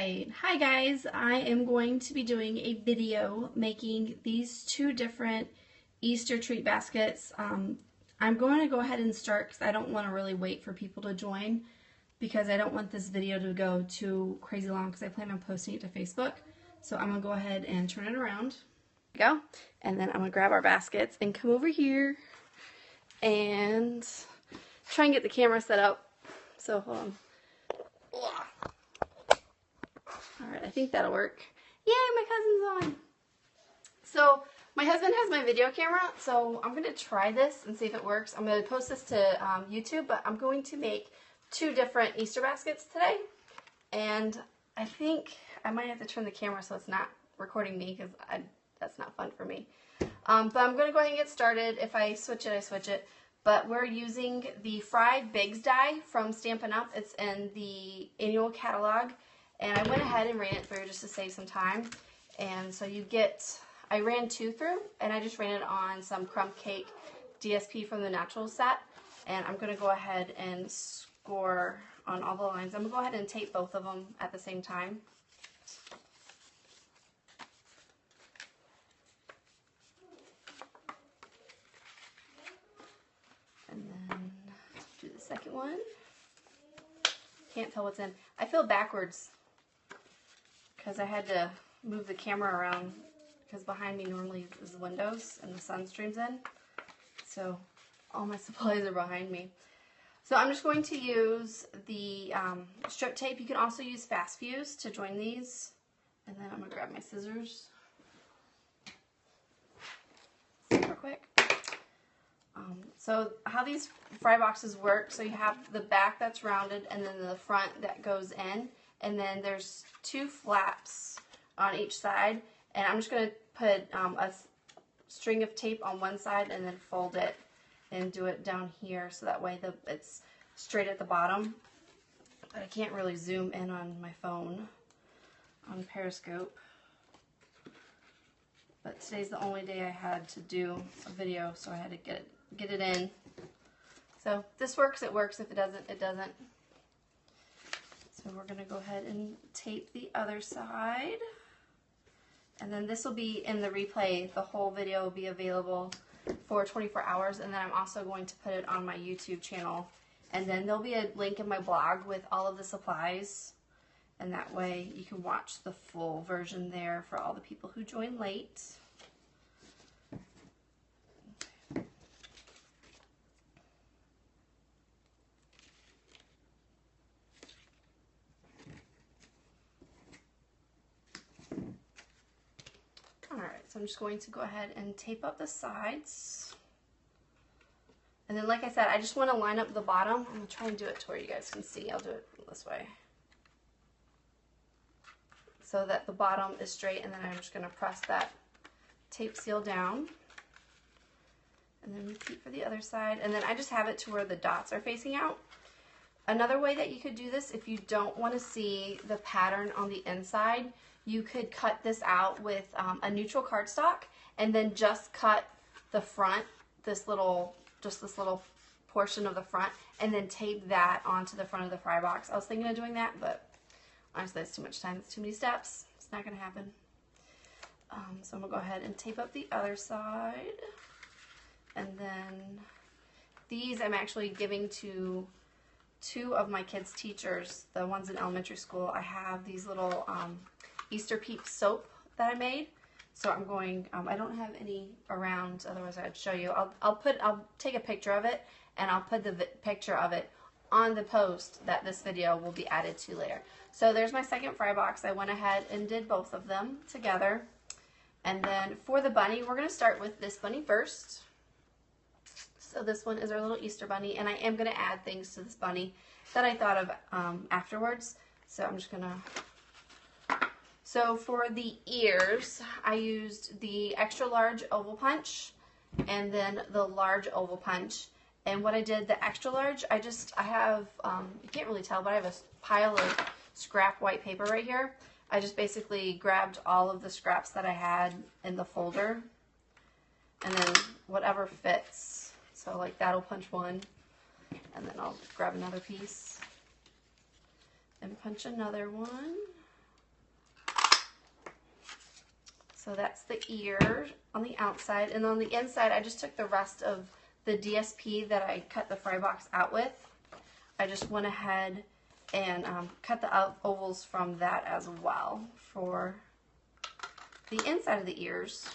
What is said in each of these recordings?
Alright, hi guys, I am going to be doing a video making these two different Easter treat baskets. I'm going to go ahead and start because I don't want to really wait for people to join because I don't want this video to go too crazy long because I plan on posting it to Facebook. So I'm going to go ahead and turn it around. There we go. And then I'm going to grab our baskets and come over here and try and get the camera set up. So hold on. Alright, I think that'll work. Yay, my cousin's on! So, my husband has my video camera, so I'm going to try this and see if it works. I'm going to post this to YouTube, but I'm going to make two different Easter baskets today. And I think I might have to turn the camera so it's not recording me, because that's not fun for me. But I'm going to go ahead and get started. If I switch it, I switch it. But we're using the Fried Bigs die from Stampin' Up. It's in the annual catalog. And I went ahead and ran it through just to save some time. And so you get, I ran two through, and I just ran it on some crumb cake DSP from the Naturals set. And I'm going to go ahead and score on all the lines. I'm going to go ahead and tape both of them at the same time. And then do the second one. Can't tell what's in. I feel backwards because I had to move the camera around because behind me normally is the windows and the sun streams in. So all my supplies are behind me. So I'm just going to use the strip tape. You can also use fast fuse to join these. And then I'm going to grab my scissors. Super quick. So how these fry boxes work, so you have the back that's rounded and then the front that goes in, and then there's two flaps on each side, and I'm just going to put a string of tape on one side and then fold it and do it down here so that way it's straight at the bottom. But I can't really zoom in on my phone on Periscope. But today's the only day I had to do a video, so I had to get it in. So if this works, it works. If it doesn't, it doesn't. So we're going to go ahead and tape the other side. And then this will be in the replay. The whole video will be available for 24 hours. And then I'm also going to put it on my YouTube channel. And then there'll be a link in my blog with all of the supplies. And that way you can watch the full version there for all the people who join late. Alright, so I'm just going to go ahead and tape up the sides. And then like I said, I just want to line up the bottom. I'm going to try and do it to where you guys can see. I'll do it this way. So that the bottom is straight, and then I'm just going to press that tape seal down. And then repeat for the other side. And then I just have it to where the dots are facing out. Another way that you could do this, if you don't want to see the pattern on the inside, you could cut this out with a neutral cardstock and then just cut the front, just this little portion of the front, and then tape that onto the front of the fry box. I was thinking of doing that, but honestly, it's too much time. It's too many steps. It's not going to happen. So I'm going to go ahead and tape up the other side. And then these I'm actually giving to two of my kids' teachers, the ones in elementary school. I have these little Easter Peep soap that I made. So I'm going, I don't have any around, otherwise I'd show you. I'll take a picture of it, and I'll put the picture of it on the post that this video will be added to later. So there's my second fry box. I went ahead and did both of them together. And then for the bunny, we're going to start with this bunny first. So this one is our little Easter bunny, and I am going to add things to this bunny that I thought of afterwards. So I'm just going to... So for the ears, I used the extra large oval punch and then the large oval punch. And what I did, the extra large, I have, you can't really tell, but I have a pile of scrap white paper right here. I just basically grabbed all of the scraps that I had in the folder, and then whatever fits. So like that'll punch one, and then I'll grab another piece and punch another one. So that's the ear on the outside. And on the inside, I just took the rest of the DSP that I cut the fry box out with. I just went ahead and cut the ovals from that as well for the inside of the ears.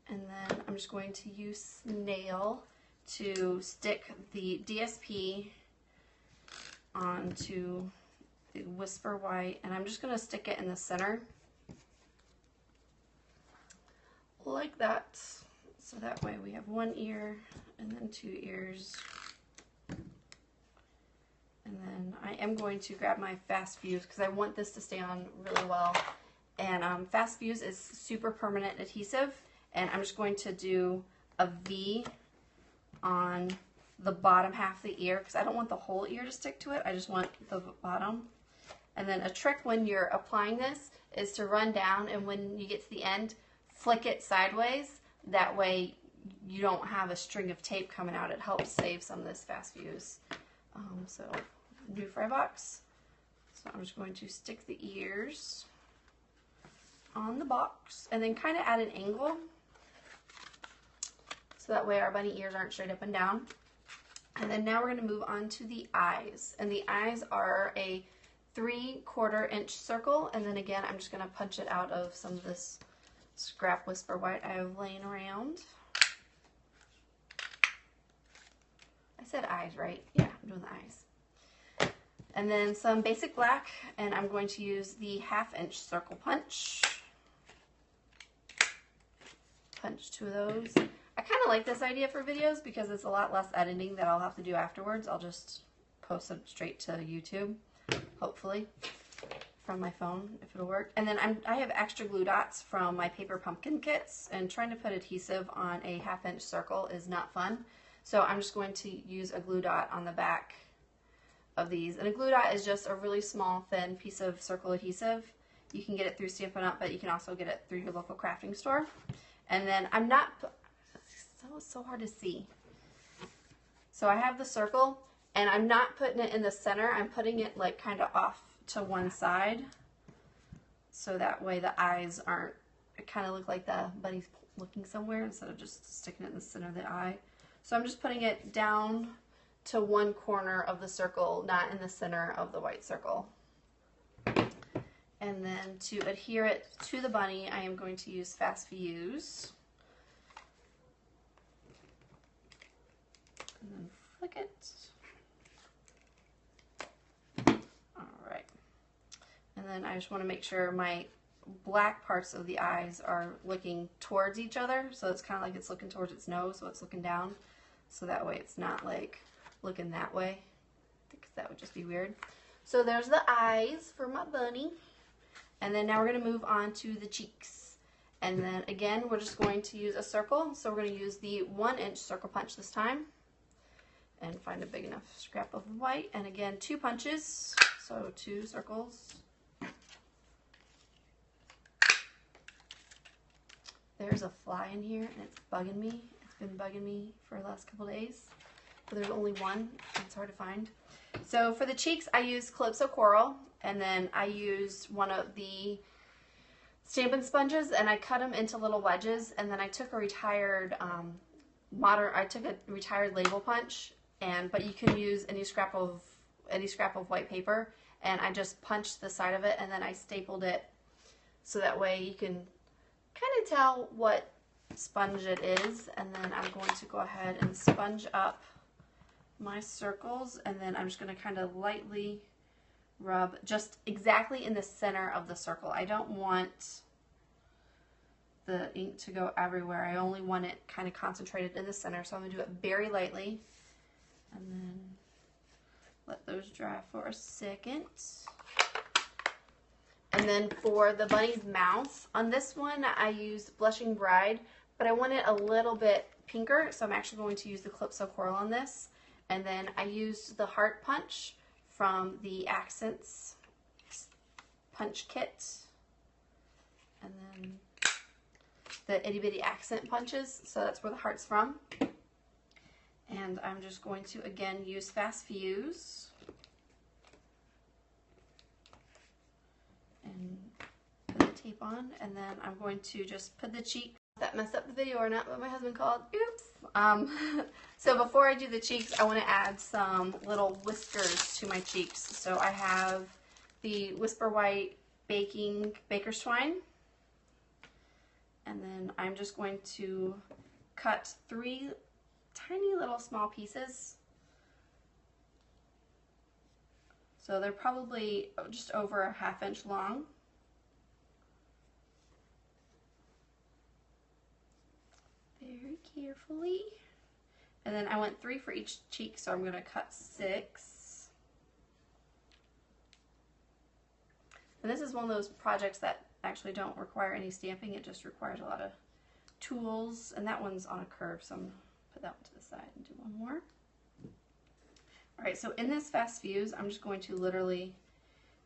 And then I'm just going to use Snail to stick the DSP onto the Whisper White, and I'm just going to stick it in the center like that. So that way we have one ear and then two ears. And then I am going to grab my Fast Fuse because I want this to stay on really well. And Fast Fuse is super permanent adhesive, and I'm just going to do a V on the bottom half of the ear because I don't want the whole ear to stick to it. I just want the bottom. And then a trick when you're applying this is to run down, and when you get to the end, flick it sideways. That way you don't have a string of tape coming out. It helps save some of this Fast Fuse. So new fry box. So I'm just going to stick the ears on the box and then kind of at an angle. So that way our bunny ears aren't straight up and down. And then now we're going to move on to the eyes. And the eyes are a 3/4 inch circle. And then again, I'm just going to punch it out of some of this scrap Whisper White I have laying around. I said eyes, right? Yeah, I'm doing the eyes. And then some basic black, and I'm going to use the 1/2 inch circle punch. Punch two of those. I kind of like this idea for videos because it's a lot less editing that I'll have to do afterwards. I'll just post it straight to YouTube, hopefully, from my phone, if it'll work. And then I have extra glue dots from my paper pumpkin kits, and trying to put adhesive on a 1/2 inch circle is not fun. So I'm just going to use a glue dot on the back of these. And a glue dot is just a really small, thin piece of circle adhesive. You can get it through Stampin' Up, but you can also get it through your local crafting store. And then I'm not, so hard to see. So I have the circle, and I'm not putting it in the center. I'm putting it like kind of off to one side. So that way the eyes aren't, it kind of look like the bunny's looking somewhere instead of just sticking it in the center of the eye. So I'm just putting it down to one corner of the circle, not in the center of the white circle. And then to adhere it to the bunny, I am going to use Fast Fuse. And then flick it. Alright. And then I just want to make sure my black parts of the eyes are looking towards each other. So it's kind of like it's looking towards its nose, so it's looking down. So that way it's not like looking that way, because that would just be weird. So there's the eyes for my bunny. And then now we're going to move on to the cheeks. And then again, we're just going to use a circle. So we're going to use the 1 inch circle punch this time. And find a big enough scrap of white. And again, 2 punches. So 2 circles. There's a fly in here and it's bugging me. It's been bugging me for the last couple days. But there's only one, and it's hard to find. So for the cheeks, I used Calypso Coral, and then I used one of the Stampin' sponges, and I cut them into little wedges, and then I took a retired retired label punch, but you can use any scrap of white paper, and I just punched the side of it, and then I stapled it so that way you can kind of tell what sponge it is. And then I'm going to go ahead and sponge up my circles, and then I'm just going to kind of lightly rub just exactly in the center of the circle. I don't want the ink to go everywhere. I only want it kind of concentrated in the center, so I'm going to do it very lightly and then let those dry for a second. And then for the bunny's mouth, on this one I used Blushing Bride, but I want it a little bit pinker, so I'm actually going to use the Calypso Coral on this. And then I used the Heart Punch from the Accents punch kit. And then the Itty Bitty Accent punches, so that's where the heart's from. And I'm just going to, again, use Fast Fuse. and put the tape on, and then I'm going to just put the cheek. That messed up the video or not, but my husband called. Oops. So before I do the cheeks, I want to add some little whiskers to my cheeks. So I have the Whisper White Baker's Twine, and then I'm just going to cut 3 tiny little small pieces. So they're probably just over a 1/2 inch long. Very carefully. And then I want 3 for each cheek, so I'm going to cut 6. And this is one of those projects that actually don't require any stamping. It just requires a lot of tools. And that one's on a curve, so I'm going to put that one to the side and do one more. Alright, so in this fast fuse, I'm just going to literally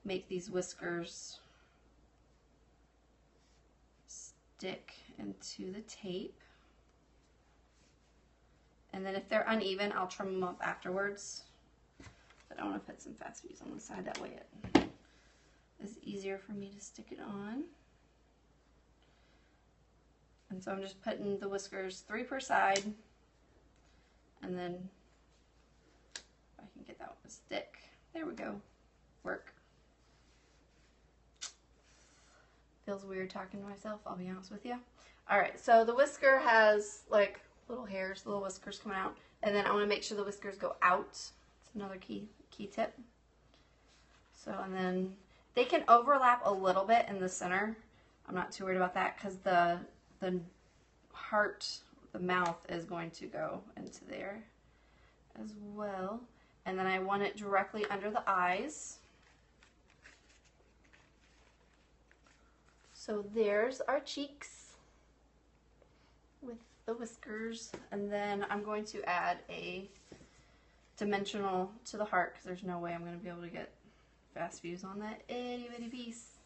make these whiskers stick into the tape. And then if they're uneven, I'll trim them up afterwards. But I want to put some fast fuse on the side, that way it is easier for me to stick it on. And so I'm just putting the whiskers 3 per side, and then if I can get that one to stick. There we go. Work. Feels weird talking to myself, I'll be honest with you. Alright, so the whisker has like little hairs, little whiskers coming out, and then I want to make sure the whiskers go out. It's another key tip. So, and then they can overlap a little bit in the center. I'm not too worried about that because the heart, the mouth is going to go into there as well. And then I want it directly under the eyes. So there's our cheeks with the whiskers, and then I'm going to add a dimensional to the heart because there's no way I'm going to be able to get fast fuse on that itty bitty piece.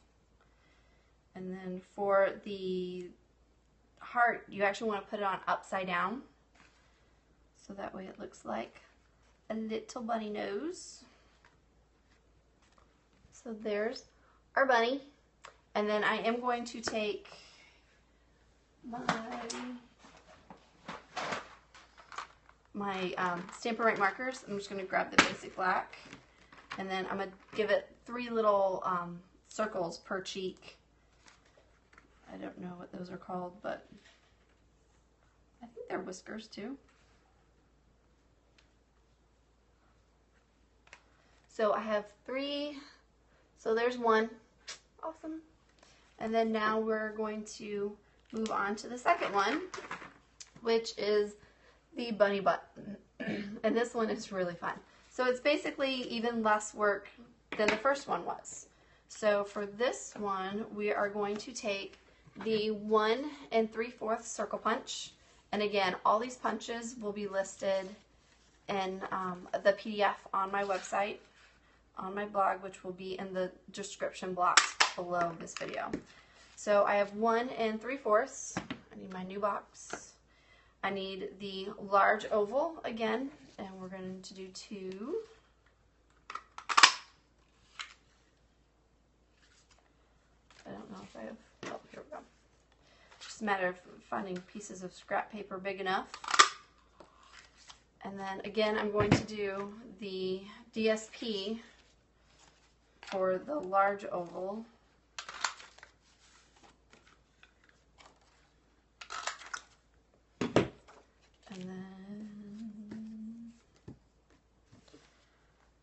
And then for the heart, you actually want to put it on upside down, so that way it looks like a little bunny nose. So there's our bunny, and then I am going to take my Stampin' Up markers. I'm just going to grab the basic black, and then I'm going to give it 3 little circles per cheek. I don't know what those are called, but I think they're whiskers too. So I have 3, so there's 1. Awesome. And then now we're going to move on to the second one, which is the bunny button. And this one is really fun. So it's basically even less work than the first one was. So for this one, we are going to take the 1 3/4 circle punch. And again, all these punches will be listed in the PDF on my website, on my blog, which will be in the description box below this video. So I have 1 3/4. I need my new box. I need the large oval again, and we're going to do 2. I don't know if I have, oh, here we go. Just a matter of finding pieces of scrap paper big enough. And then again, I'm going to do the DSP for the large oval. And then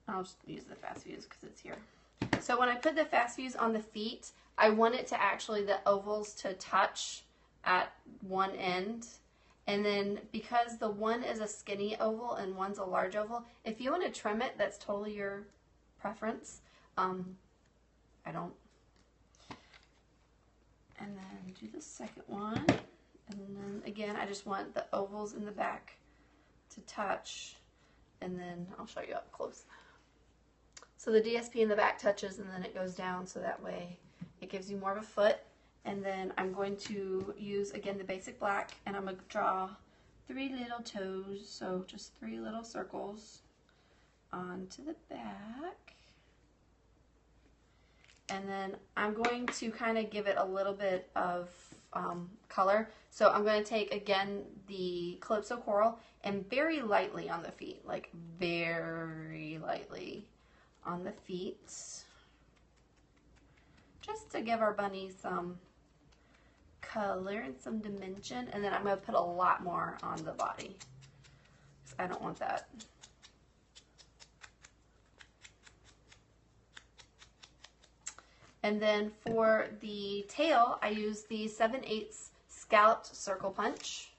I'll just use the fast fuse because it's here. So when I put the fast fuse on the feet, I want it to actually, the ovals to touch at one end. And then because the one is a skinny oval and one's a large oval, if you want to trim it, that's totally your preference. I don't. And then do the second one. And then again, I just want the ovals in the back to touch. And then I'll show you up close. So the DSP in the back touches, and then it goes down, so that way it gives you more of a foot. And then I'm going to use, again, the basic black, and I'm going to draw 3 little toes, so just 3 little circles onto the back. And then I'm going to kind of give it a little bit of color. So I'm going to take, again, the Calypso Coral and very lightly on the feet, like very lightly on the feet, just to give our bunny some color and some dimension. And then I'm going to put a lot more on the body, because I don't want that. And then for the tail, I use the 7/8 scalloped circle punch.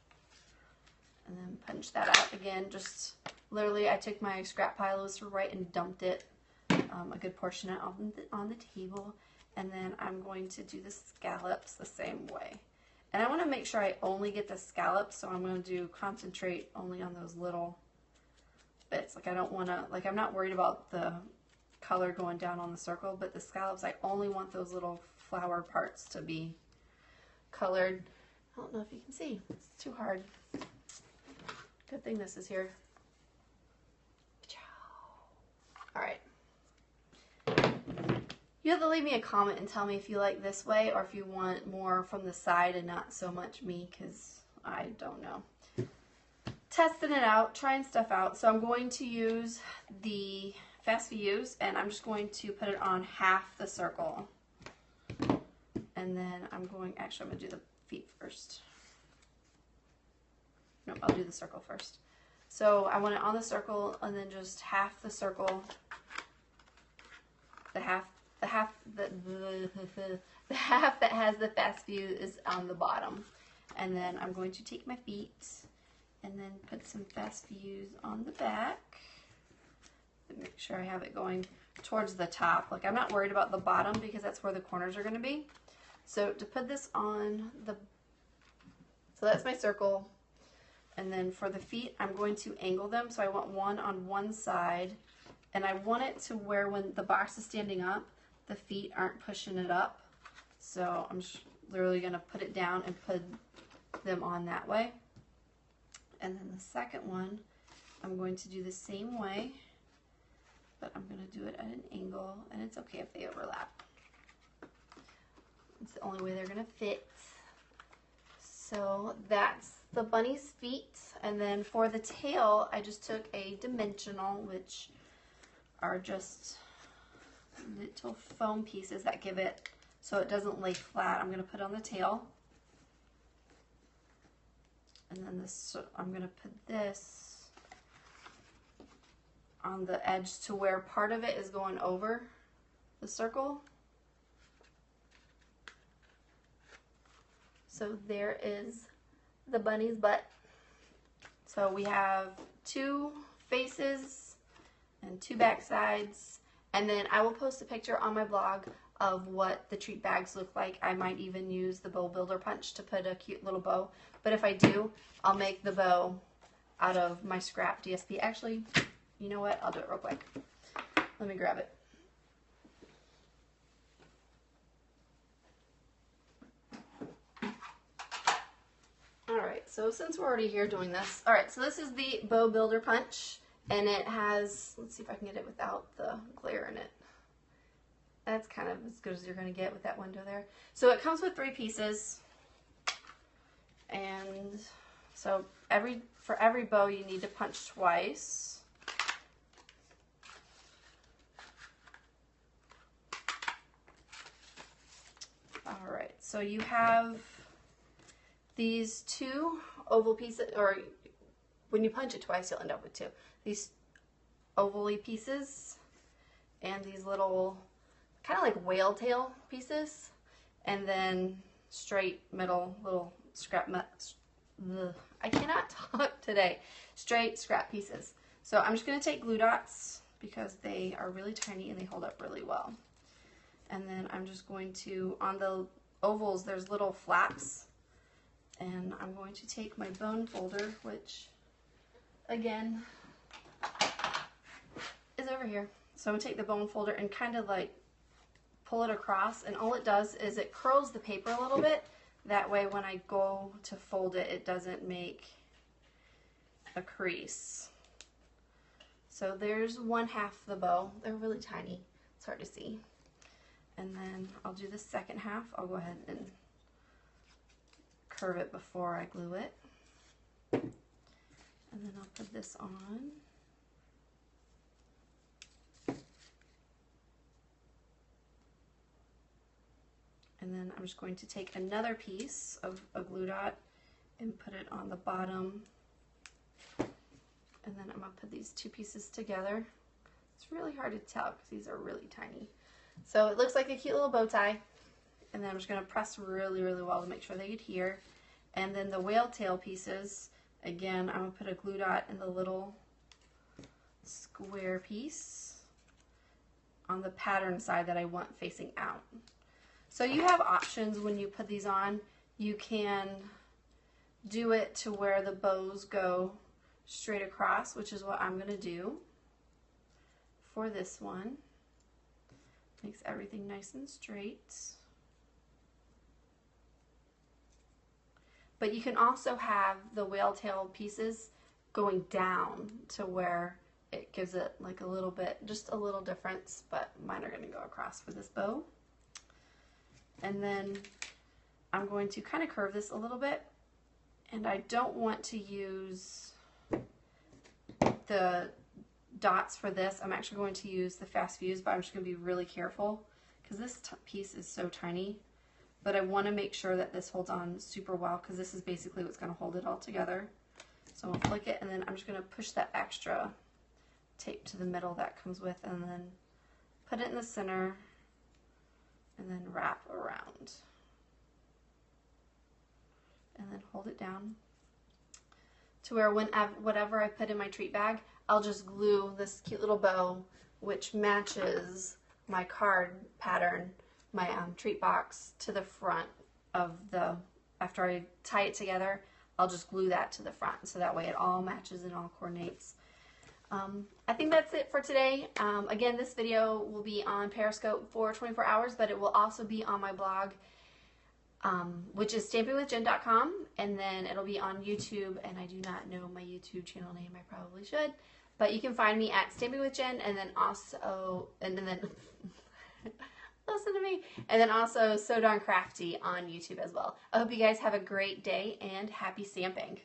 And then punch that out again. Just literally, I took my scrap pile of Right and dumped it, a good portion on the table. And then I'm going to do the scallops the same way. And I want to make sure I only get the scallops, so I'm going to concentrate only on those little bits. Like I don't want to, like I'm not worried about the color going down on the circle, but the scallops, I only want those little flower parts to be colored. I don't know if you can see, it's too hard. Good thing this is here. All right. You have to leave me a comment and tell me if you like this way or if you want more from the side and not so much me, because I don't know. Testing it out, trying stuff out. So I'm going to use the Fast Fuse, and I'm just going to put it on half the circle. And then I'm going to do the feet first. Nope, I'll do the circle first. So I want it on the circle, and then just half the circle. The half that has the Fast Fuse is on the bottom. And then I'm going to take my feet and then put some Fast Fuse on the back. Make sure I have it going towards the top. Like I'm not worried about the bottom because that's where the corners are going to be. So to put this on the, so that's my circle. And then for the feet, I'm going to angle them. So I want one on one side, and I want it to where when the box is standing up, the feet aren't pushing it up. So I'm just literally going to put it down and put them on that way. And then the second one, I'm going to do the same way, but I'm going to do it at an angle, and it's okay if they overlap. It's the only way they're going to fit. So that's the bunny's feet. And then for the tail, I just took a dimensional, which are just little foam pieces that give it so it doesn't lay flat. I'm going to put on the tail. And then this, I'm going to put this on the edge to where part of it is going over the circle. So there is the bunny's butt. So we have 2 faces and 2 back sides. And then I will post a picture on my blog of what the treat bags look like. I might even use the bow builder punch to put a cute little bow. But if I do, I'll make the bow out of my scrap DSP. Actually, you know what? I'll do it real quick. Let me grab it. Alright, so since we're already here doing this, alright, so this is the bow builder punch, and it has, let's see if I can get it without the glare in it. That's kind of as good as you're going to get with that window there. So it comes with 3 pieces, and so for every bow you need to punch twice. Alright, so you have these 2 oval pieces, or when you punch it twice, you'll end up with 2. These oval-y pieces and these little, kind of like whale tail pieces, and then straight middle little scrap, I cannot talk today, straight scrap pieces. So I'm just going to take glue dots because they are really tiny and they hold up really well. And then I'm just going to, on the ovals, there's little flaps. And I'm going to take my bone folder, which, again, is over here. So I'm going to take the bone folder and kind of like pull it across. And all it does is it curls the paper a little bit. That way when I go to fold it, it doesn't make a crease. So there's 1/2 the bow. They're really tiny. It's hard to see. And then I'll do the second half. I'll go ahead and curve it before I glue it. And then I'll put this on. And then I'm just going to take another piece of a glue dot and put it on the bottom. And then I'm going to put these two pieces together. It's really hard to tell because these are really tiny. So it looks like a cute little bow tie. And then I'm just going to press really, really well to make sure they adhere. And then the whale tail pieces, again, I'm going to put a glue dot in the little square piece on the pattern side that I want facing out. So you have options when you put these on. You can do it to where the bows go straight across, which is what I'm going to do for this one. Makes everything nice and straight. But you can also have the whale tail pieces going down to where it gives it like a little bit, just a little difference, but mine are going to go across for this bow. And then I'm going to kind of curve this a little bit, and I don't want to use the dots for this. I'm actually going to use the fast fuse, but I'm just going to be really careful because this piece is so tiny. But I want to make sure that this holds on super well because this is basically what's going to hold it all together. So I'll flick it, and then I'm just going to push that extra tape to the middle that comes with, and then put it in the center, and then wrap around. And then hold it down to where whatever I put in my treat bag, I'll just glue this cute little bow, which matches my card pattern, my treat box, to the front of the, after I tie it together, I'll just glue that to the front, so that way it all matches and all coordinates. I think that's it for today. Again, this video will be on Periscope for 24 hours, but it will also be on my blog, which is stampingwithjen.com, and then it'll be on YouTube, and I do not know my YouTube channel name. I probably should, but you can find me at Stamping with Jen, and then also, and then listen to me, and then also So Darn Crafty on YouTube as well. I hope you guys have a great day and happy stamping.